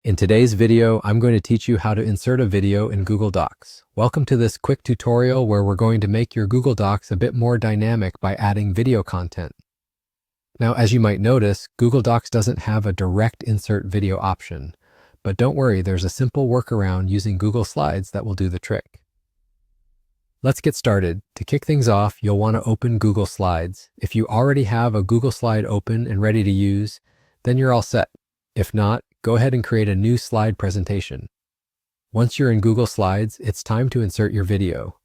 In today's video, I'm going to teach you how to insert a video in Google Docs. Welcome to this quick tutorial where we're going to make your Google Docs a bit more dynamic by adding video content. Now, as you might notice, Google Docs doesn't have a direct insert video option, but don't worry, there's a simple workaround using Google Slides that will do the trick. Let's get started. To kick things off, you'll want to open Google Slides. If you already have a Google Slide open and ready to use, then you're all set. If not, go ahead and create a new slide presentation. Once you're in Google Slides, it's time to insert your video.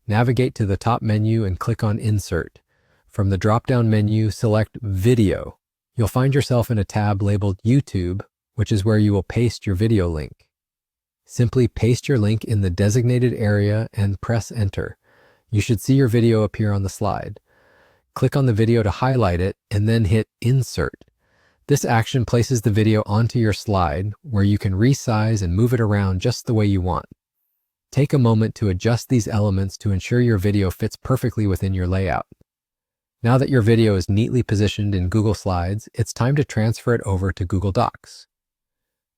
Navigate to the top menu and click on Insert. From the drop-down menu, select Video. You'll find yourself in a tab labeled YouTube, which is where you will paste your video link. Simply paste your link in the designated area and press Enter. You should see your video appear on the slide. Click on the video to highlight it and then hit Insert. This action places the video onto your slide where you can resize and move it around just the way you want. Take a moment to adjust these elements to ensure your video fits perfectly within your layout. Now that your video is neatly positioned in Google Slides, it's time to transfer it over to Google Docs.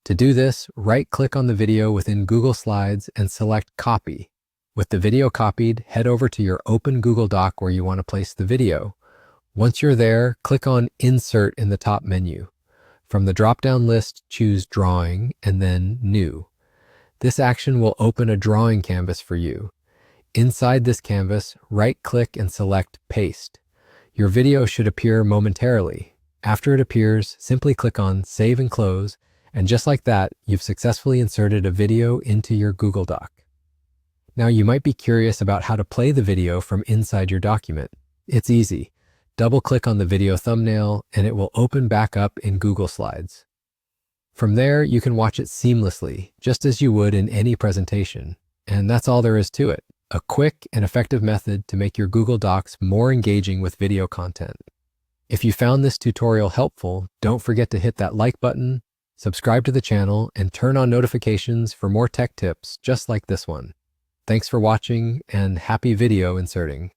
To do this, right-click on the video within Google Slides and select Copy. With the video copied, head over to your open Google Doc where you want to place the video. Once you're there, click on Insert in the top menu. From the drop-down list, choose Drawing and then New. This action will open a drawing canvas for you. Inside this canvas, right-click and select Paste. Your video should appear momentarily. After it appears, simply click on Save and Close, and just like that, you've successfully inserted a video into your Google Doc. Now you might be curious about how to play the video from inside your document. It's easy. Double-click on the video thumbnail and it will open back up in Google Slides. From there, you can watch it seamlessly, just as you would in any presentation. And that's all there is to it. A quick and effective method to make your Google Docs more engaging with video content. If you found this tutorial helpful, don't forget to hit that like button, subscribe to the channel, and turn on notifications for more tech tips just like this one. Thanks for watching and happy video inserting.